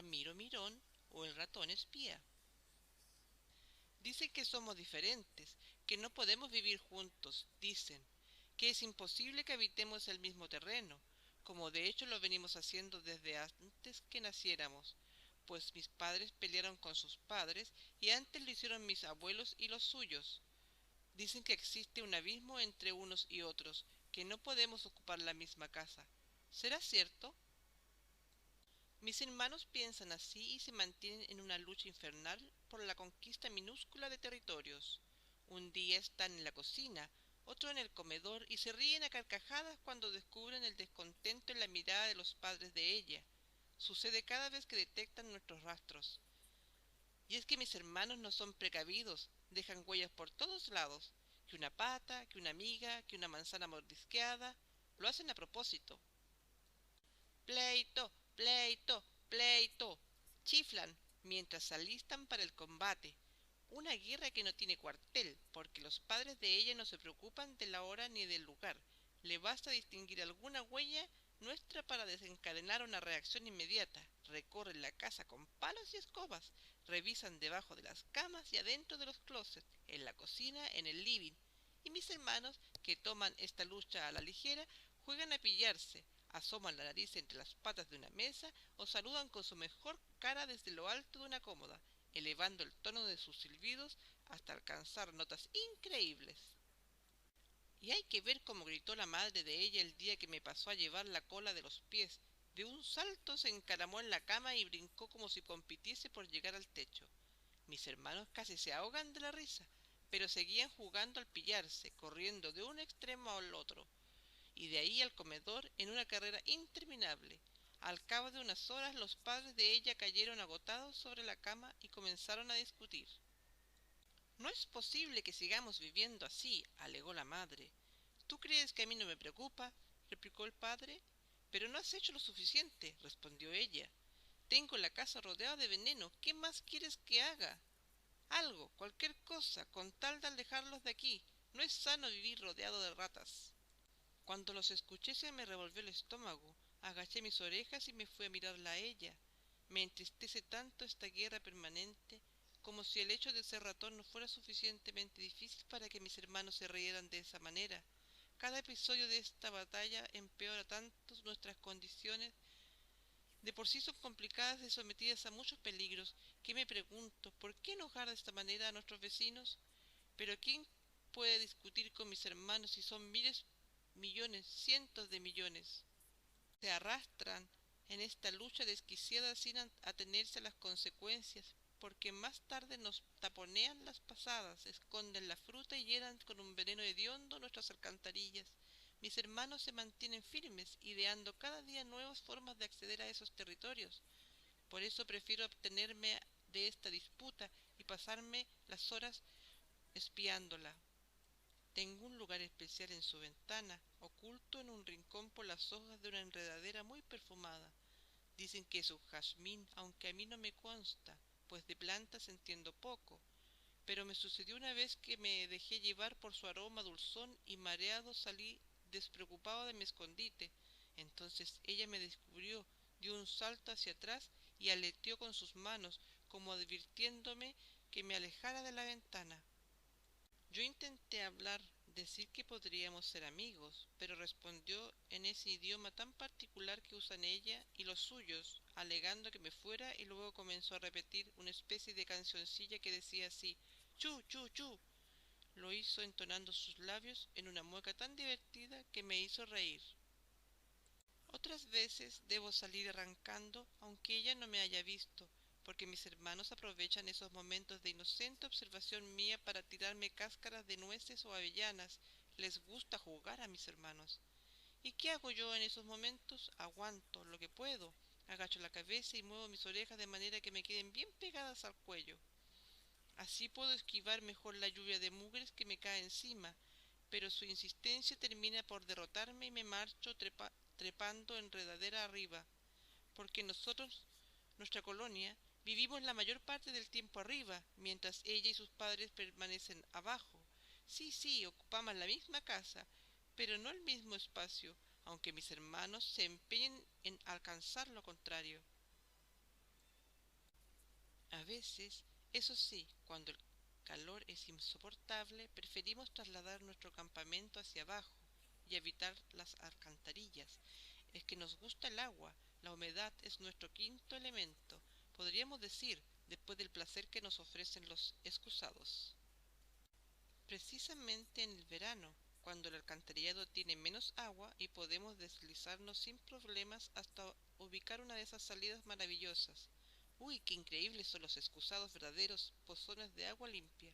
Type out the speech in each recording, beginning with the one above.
Ramiro Mirón o el ratón espía. Dicen que somos diferentes, que no podemos vivir juntos, dicen, que es imposible que habitemos el mismo terreno, como de hecho lo venimos haciendo desde antes que naciéramos, pues mis padres pelearon con sus padres y antes lo hicieron mis abuelos y los suyos. Dicen que existe un abismo entre unos y otros, que no podemos ocupar la misma casa. ¿Será cierto? Mis hermanos piensan así y se mantienen en una lucha infernal por la conquista minúscula de territorios. Un día están en la cocina, otro en el comedor y se ríen a carcajadas cuando descubren el descontento en la mirada de los padres de ella. Sucede cada vez que detectan nuestros rastros. Y es que mis hermanos no son precavidos, dejan huellas por todos lados, que una pata, que una miga, que una manzana mordisqueada, lo hacen a propósito. Pleito, pleito, pleito. Chiflan mientras se alistan para el combate. Una guerra que no tiene cuartel, porque los padres de ella no se preocupan de la hora ni del lugar. Le basta distinguir alguna huella nuestra para desencadenar una reacción inmediata. Recorren la casa con palos y escobas, revisan debajo de las camas y adentro de los closets, en la cocina, en el living. Y mis hermanos, que toman esta lucha a la ligera, juegan a pillarse, asoman la nariz entre las patas de una mesa o saludan con su mejor cara desde lo alto de una cómoda, elevando el tono de sus silbidos hasta alcanzar notas increíbles. Y hay que ver cómo gritó la madre de ella el día que me pasó a llevar la cola de los pies. De un salto se encaramó en la cama y brincó como si compitiese por llegar al techo. Mis hermanos casi se ahogan de la risa, pero seguían jugando al pillarse, corriendo de un extremo al otro y de ahí al comedor en una carrera interminable. Al cabo de unas horas los padres de ella cayeron agotados sobre la cama y comenzaron a discutir. No es posible que sigamos viviendo así, alegó la madre. ¿Tú crees que a mí no me preocupa? Replicó el padre. Pero no has hecho lo suficiente, respondió ella. Tengo la casa rodeada de veneno. ¿Qué más quieres que haga? Algo, cualquier cosa, con tal de alejarlos de aquí. No es sano vivir rodeado de ratas. Cuando los escuché se me revolvió el estómago, agaché mis orejas y me fui a mirarla a ella. Me entristece tanto esta guerra permanente, como si el hecho de ser ratón no fuera suficientemente difícil para que mis hermanos se rieran de esa manera. Cada episodio de esta batalla empeora tanto nuestras condiciones. De por sí son complicadas y sometidas a muchos peligros, que me pregunto, ¿por qué enojar de esta manera a nuestros vecinos? Pero ¿quién puede discutir con mis hermanos si son miles, millones, cientos de millones? Se arrastran en esta lucha desquiciada sin atenerse a las consecuencias, porque más tarde nos taponean las pasadas, esconden la fruta y llenan con un veneno hediondo nuestras alcantarillas. Mis hermanos se mantienen firmes, ideando cada día nuevas formas de acceder a esos territorios. Por eso prefiero abstenerme de esta disputa y pasarme las horas espiándola. Tengo un lugar especial en su ventana, oculto en un rincón por las hojas de una enredadera muy perfumada. Dicen que es un jazmín, aunque a mí no me consta, pues de plantas entiendo poco. Pero me sucedió una vez que me dejé llevar por su aroma dulzón y mareado salí despreocupado de mi escondite. Entonces ella me descubrió, dio un salto hacia atrás y aleteó con sus manos, como advirtiéndome que me alejara de la ventana. Yo intenté hablar, decir que podríamos ser amigos, pero respondió en ese idioma tan particular que usan ella y los suyos, alegando que me fuera y luego comenzó a repetir una especie de cancioncilla que decía así, chu, chu, chu. Lo hizo entonando sus labios en una mueca tan divertida que me hizo reír. Otras veces debo salir arrancando, aunque ella no me haya visto, porque mis hermanos aprovechan esos momentos de inocente observación mía para tirarme cáscaras de nueces o avellanas. Les gusta jugar a mis hermanos. ¿Y qué hago yo en esos momentos? Aguanto lo que puedo. Agacho la cabeza y muevo mis orejas de manera que me queden bien pegadas al cuello. Así puedo esquivar mejor la lluvia de mugres que me cae encima, pero su insistencia termina por derrotarme y me marcho trepando enredadera arriba, porque nosotros, nuestra colonia, vivimos la mayor parte del tiempo arriba, mientras ella y sus padres permanecen abajo. Sí, sí, ocupamos la misma casa, pero no el mismo espacio, aunque mis hermanos se empeñen en alcanzar lo contrario. veces, eso sí, cuando el calor es insoportable, preferimos trasladar nuestro campamento hacia abajo y evitar las alcantarillas. Es que nos gusta el agua, la humedad es nuestro quinto elemento, podríamos decir, después del placer que nos ofrecen los excusados. Precisamente en el verano, cuando el alcantarillado tiene menos agua y podemos deslizarnos sin problemas hasta ubicar una de esas salidas maravillosas. ¡Uy, qué increíbles son los excusados verdaderos pozones de agua limpia!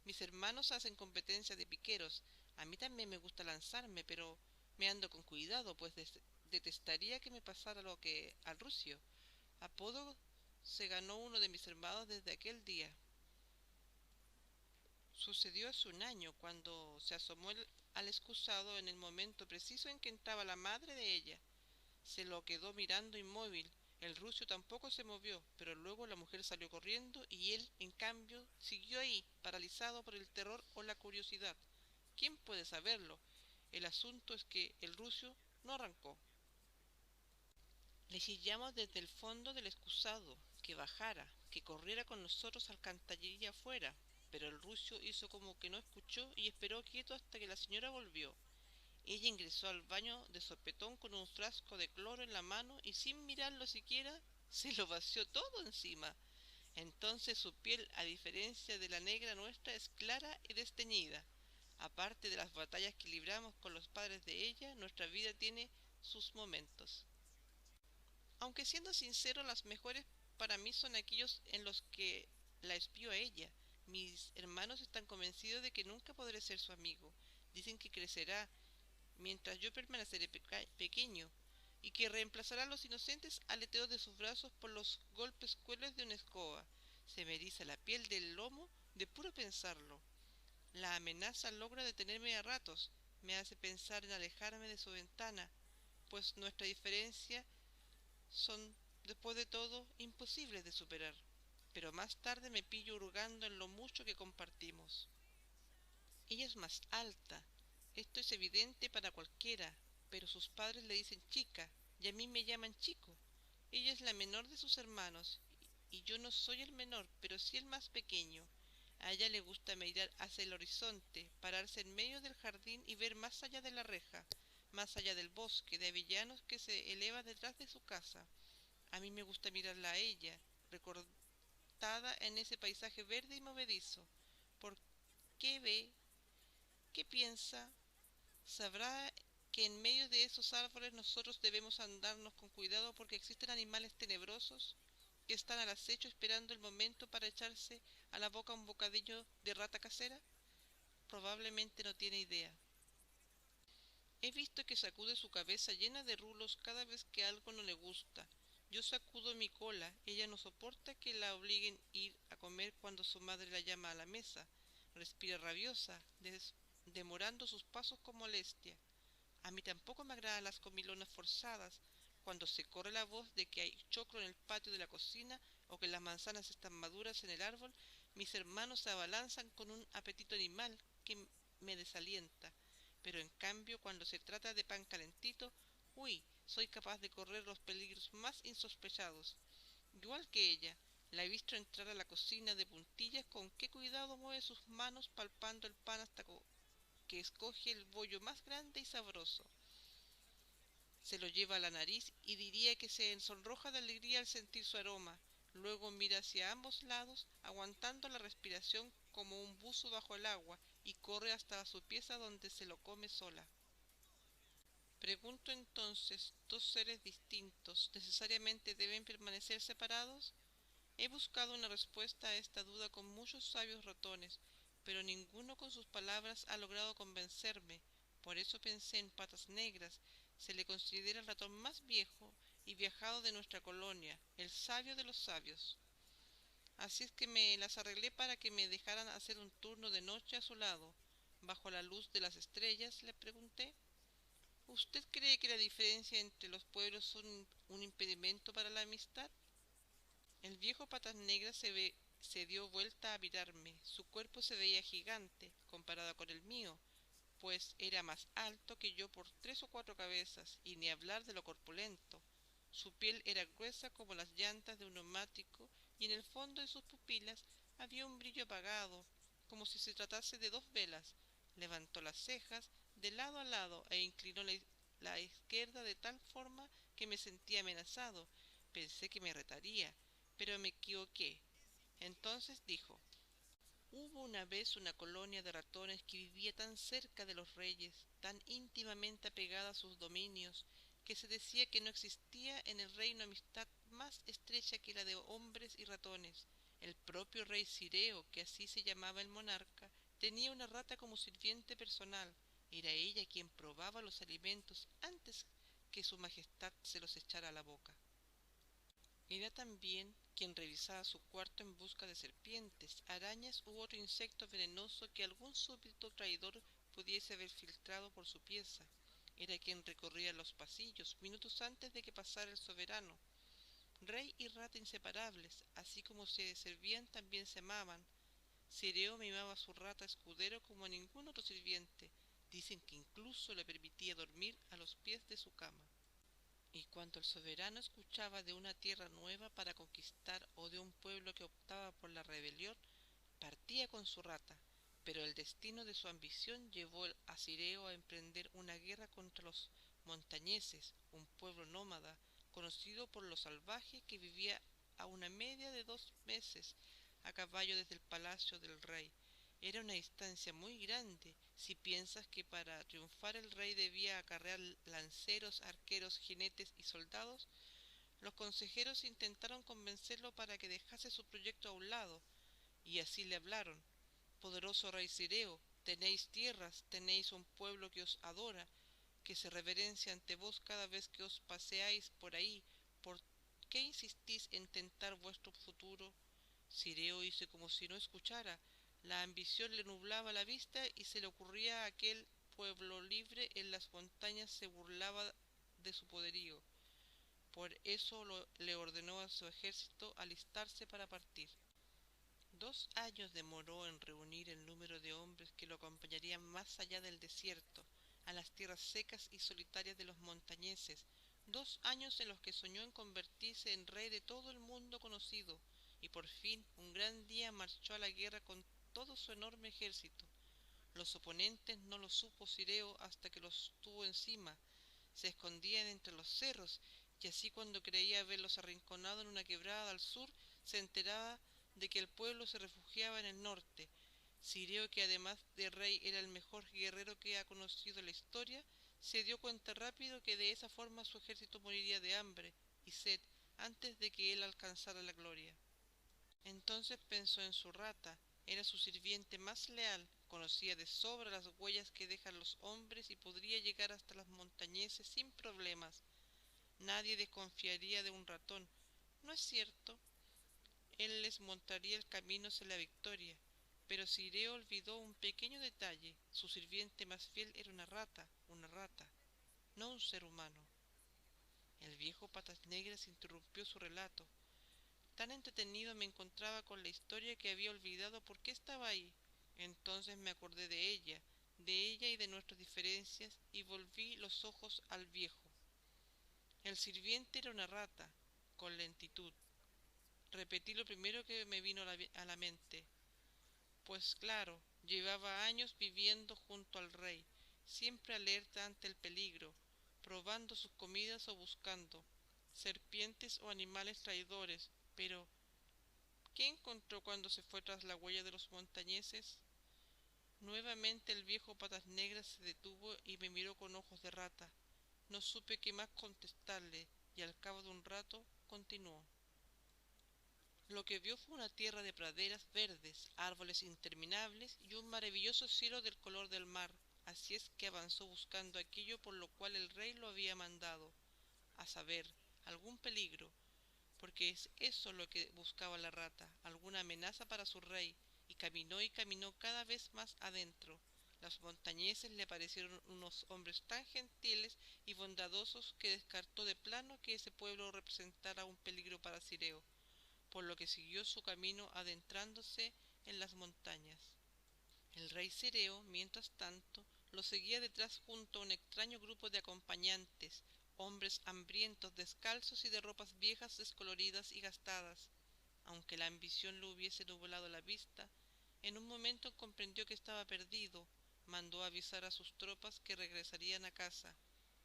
Mis hermanos hacen competencia de piqueros. A mí también me gusta lanzarme, pero me ando con cuidado, pues detestaría que me pasara lo que al rucio. Apodo se ganó uno de mis hermanos desde aquel día. Sucedió hace un año, cuando se asomó al excusado en el momento preciso en que entraba la madre de ella. Se lo quedó mirando inmóvil. El rucio tampoco se movió, pero luego la mujer salió corriendo y él, en cambio, siguió ahí, paralizado por el terror o la curiosidad. ¿Quién puede saberlo? El asunto es que el rucio no arrancó. Le chillamos desde el fondo del excusado, que bajara, que corriera con nosotros alcantarilla afuera, pero el rucio hizo como que no escuchó y esperó quieto hasta que la señora volvió. Ella ingresó al baño de sopetón con un frasco de cloro en la mano y sin mirarlo siquiera, se lo vació todo encima. Entonces su piel, a diferencia de la negra nuestra, es clara y desteñida. Aparte de las batallas que libramos con los padres de ella, nuestra vida tiene sus momentos. Aunque siendo sincero, las mejores para mí son aquellos en los que la espío a ella. Mis hermanos están convencidos de que nunca podré ser su amigo. Dicen que crecerá, mientras yo permaneceré pequeño, y que reemplazará los inocentes aleteos de sus brazos por los golpes crueles de una escoba. Se me eriza la piel del lomo de puro pensarlo. La amenaza logra detenerme a ratos, me hace pensar en alejarme de su ventana, pues nuestra diferencia son, después de todo, imposibles de superar. Pero más tarde me pillo hurgando en lo mucho que compartimos. Ella es más alta, esto es evidente para cualquiera, pero sus padres le dicen chica y a mí me llaman chico. Ella es la menor de sus hermanos y yo no soy el menor, pero sí el más pequeño. A ella le gusta mirar hacia el horizonte, pararse en medio del jardín y ver más allá de la reja, más allá del bosque de avellanos que se eleva detrás de su casa. A mí me gusta mirarla a ella, recortada en ese paisaje verde y movedizo. ¿Por qué ve? ¿Qué piensa? ¿Sabrá que en medio de esos árboles nosotros debemos andarnos con cuidado porque existen animales tenebrosos que están al acecho esperando el momento para echarse a la boca un bocadillo de rata casera? Probablemente no tiene idea. He visto que sacude su cabeza llena de rulos cada vez que algo no le gusta. Yo sacudo mi cola. Ella no soporta que la obliguen a ir a comer cuando su madre la llama a la mesa. Respira rabiosa, demorando sus pasos con molestia. A mí tampoco me agradan las comilonas forzadas, cuando se corre la voz de que hay choclo en el patio de la cocina o que las manzanas están maduras en el árbol. Mis hermanos se abalanzan con un apetito animal que me desalienta. Pero en cambio, cuando se trata de pan calentito, uy, soy capaz de correr los peligros más insospechados. Igual que ella, la he visto entrar a la cocina de puntillas, con qué cuidado mueve sus manos palpando el pan hasta que escoge el bollo más grande y sabroso. Se lo lleva a la nariz y diría que se sonroja de alegría al sentir su aroma. Luego mira hacia ambos lados, aguantando la respiración como un buzo bajo el agua, y corre hasta su pieza donde se lo come sola. Pregunto entonces, ¿dos seres distintos necesariamente deben permanecer separados? He buscado una respuesta a esta duda con muchos sabios ratones, pero ninguno con sus palabras ha logrado convencerme. Por eso pensé en Patas Negras. Se le considera el ratón más viejo y viajado de nuestra colonia, el sabio de los sabios. Así es que me las arreglé para que me dejaran hacer un turno de noche a su lado. Bajo la luz de las estrellas, le pregunté. ¿Usted cree que la diferencia entre los pueblos son un impedimento para la amistad? El viejo Patas Negras se dio vuelta a mirarme. Su cuerpo se veía gigante, comparado con el mío, pues era más alto que yo por 3 o 4 cabezas, y ni hablar de lo corpulento. Su piel era gruesa como las llantas de un neumático y en el fondo de sus pupilas había un brillo apagado, como si se tratase de dos velas. Levantó las cejas de lado a lado e inclinó la izquierda de tal forma que me sentí amenazado. Pensé que me retaría, pero me equivoqué. Entonces dijo: Hubo una vez una colonia de ratones que vivía tan cerca de los reyes, tan íntimamente apegada a sus dominios, que se decía que no existía en el reino amistad más estrecha que la de hombres y ratones. El propio rey Cireo, que así se llamaba el monarca, tenía una rata como sirviente personal. Era ella quien probaba los alimentos antes que su majestad se los echara a la boca. Era también quien revisaba su cuarto en busca de serpientes, arañas u otro insecto venenoso que algún súbdito traidor pudiese haber filtrado por su pieza. Era quien recorría los pasillos minutos antes de que pasara el soberano. Rey y rata inseparables, así como se servían también se amaban. Cireo mimaba a su rata escudero como a ningún otro sirviente. Dicen que incluso le permitía dormir a los pies de su cama. Y cuando el soberano escuchaba de una tierra nueva para conquistar o de un pueblo que optaba por la rebelión, partía con su rata, pero el destino de su ambición llevó a Cireo a emprender una guerra contra los montañeses, un pueblo nómada, conocido por lo salvaje, que vivía a una media de 2 meses a caballo desde el palacio del rey. Era una distancia muy grande, si piensas que para triunfar el rey debía acarrear lanceros, arqueros, jinetes y soldados. Los consejeros intentaron convencerlo para que dejase su proyecto a un lado, y así le hablaron: Poderoso rey Cireo, tenéis tierras, tenéis un pueblo que os adora, que se reverencia ante vos cada vez que os paseáis por ahí. ¿Por qué insistís en tentar vuestro futuro? Cireo hizo como si no escuchara. La ambición le nublaba la vista y se le ocurría aquel pueblo libre en las montañas se burlaba de su poderío. Por eso le ordenó a su ejército alistarse para partir. 2 años demoró en reunir el número de hombres que lo acompañarían más allá del desierto, a las tierras secas y solitarias de los montañeses. 2 años en los que soñó en convertirse en rey de todo el mundo conocido, y por fin un gran día marchó a la guerra con todo su enorme ejército. Los oponentes no lo supo Cireo hasta que los tuvo encima. Se escondían entre los cerros, y así cuando creía haberlos arrinconado en una quebrada al sur, se enteraba de que el pueblo se refugiaba en el norte. Cireo, que además de rey era el mejor guerrero que ha conocido la historia, se dio cuenta rápido que de esa forma su ejército moriría de hambre y sed antes de que él alcanzara la gloria. Entonces pensó en su rata. Era su sirviente más leal, conocía de sobra las huellas que dejan los hombres y podría llegar hasta las montañeses sin problemas. Nadie desconfiaría de un ratón, ¿no es cierto? Él les montaría el camino hacia la victoria. Pero Cireo olvidó un pequeño detalle: su sirviente más fiel era una rata, no un ser humano. El viejo Patas Negras interrumpió su relato. Tan entretenido me encontraba con la historia que había olvidado por qué estaba ahí. Entonces me acordé de ella y de nuestras diferencias, y volví los ojos al viejo. El sirviente era una rata. Con lentitud repetí lo primero que me vino a la mente. Pues claro, llevaba años viviendo junto al rey, siempre alerta ante el peligro, probando sus comidas o buscando serpientes o animales traidores. Pero ¿qué encontró cuando se fue tras la huella de los montañeses? Nuevamente el viejo Patas Negras se detuvo y me miró con ojos de rata. No supe qué más contestarle, y al cabo de un rato continuó. Lo que vio fue una tierra de praderas verdes, árboles interminables y un maravilloso cielo del color del mar. Así es que avanzó buscando aquello por lo cual el rey lo había mandado, a saber, algún peligro, porque es eso lo que buscaba la rata, alguna amenaza para su rey, y caminó cada vez más adentro. Los montañeses le parecieron unos hombres tan gentiles y bondadosos que descartó de plano que ese pueblo representara un peligro para Cireo, por lo que siguió su camino adentrándose en las montañas. El rey Cireo, mientras tanto, lo seguía detrás junto a un extraño grupo de acompañantes, hombres hambrientos, descalzos y de ropas viejas, descoloridas y gastadas. Aunque la ambición le hubiese nublado la vista, en un momento comprendió que estaba perdido, mandó avisar a sus tropas que regresarían a casa,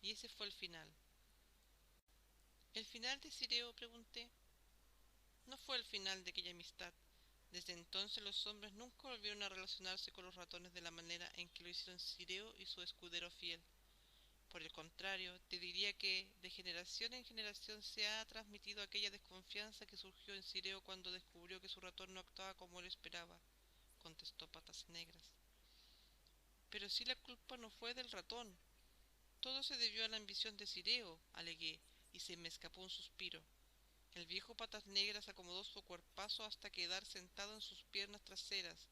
y ese fue el final. ¿El final de Cireo? Pregunté. No fue el final de aquella amistad. Desde entonces los hombres nunca volvieron a relacionarse con los ratones de la manera en que lo hicieron Cireo y su escudero fiel. Por el contrario, te diría que de generación en generación se ha transmitido aquella desconfianza que surgió en Cireo cuando descubrió que su ratón no actuaba como él esperaba, contestó Patas Negras. Pero si la culpa no fue del ratón. Todo se debió a la ambición de Cireo, alegué, y se me escapó un suspiro. El viejo Patas Negras acomodó su cuerpazo hasta quedar sentado en sus piernas traseras,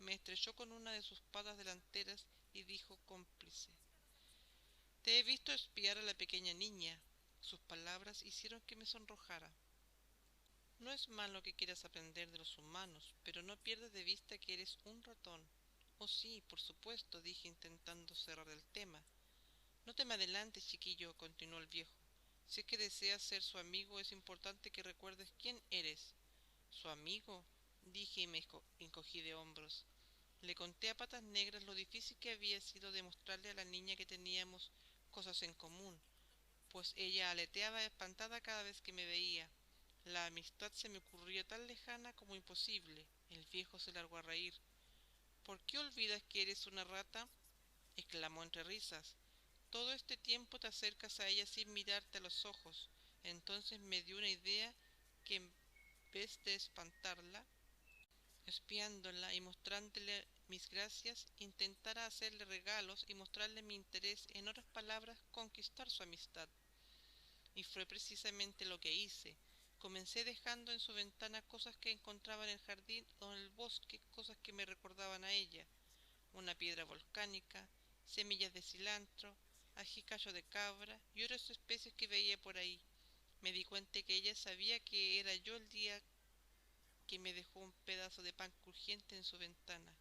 me estrechó con una de sus patas delanteras y dijo cómplice: Te he visto espiar a la pequeña niña. Sus palabras hicieron que me sonrojara. No es malo que quieras aprender de los humanos, pero no pierdas de vista que eres un ratón. Oh sí, por supuesto, dije intentando cerrar el tema. No te me adelantes, chiquillo, continuó el viejo. Si es que deseas ser su amigo, es importante que recuerdes quién eres. ¿Su amigo? Dije y me encogí de hombros. Le conté a Patas Negras lo difícil que había sido demostrarle a la niña que teníamos cosas en común, pues ella aleteaba espantada cada vez que me veía. La amistad se me ocurría tan lejana como imposible. El viejo se largó a reír. ¿Por qué olvidas que eres una rata? Exclamó entre risas. Todo este tiempo te acercas a ella sin mirarte a los ojos. Entonces me dio una idea que en vez de espantarla, espiándola y mostrándole mis gracias, intentara hacerle regalos y mostrarle mi interés, en otras palabras, conquistar su amistad. Y fue precisamente lo que hice. Comencé dejando en su ventana cosas que encontraba en el jardín o en el bosque, cosas que me recordaban a ella. Una piedra volcánica, semillas de cilantro, ajicacho de cabra y otras especies que veía por ahí. Me di cuenta que ella sabía que era yo el día que me dejó un pedazo de pan crujiente en su ventana.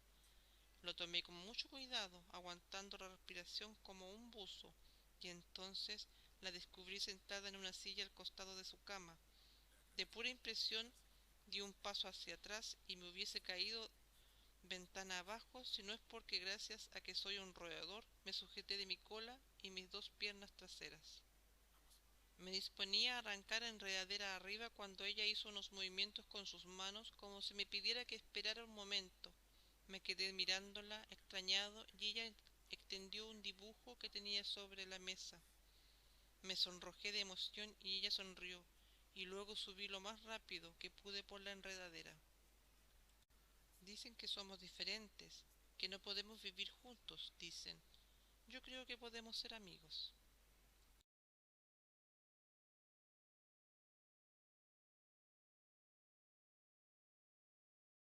Lo tomé con mucho cuidado, aguantando la respiración como un buzo, y entonces la descubrí sentada en una silla al costado de su cama. De pura impresión di un paso hacia atrás y me hubiese caído ventana abajo si no es porque gracias a que soy un roedor me sujeté de mi cola y mis dos piernas traseras. Me disponía a arrancar enredadera arriba cuando ella hizo unos movimientos con sus manos como si me pidiera que esperara un momento. Me quedé mirándola, extrañado, y ella extendió un dibujo que tenía sobre la mesa. Me sonrojé de emoción y ella sonrió, y luego subí lo más rápido que pude por la enredadera. Dicen que somos diferentes, que no podemos vivir juntos, dicen. Yo creo que podemos ser amigos.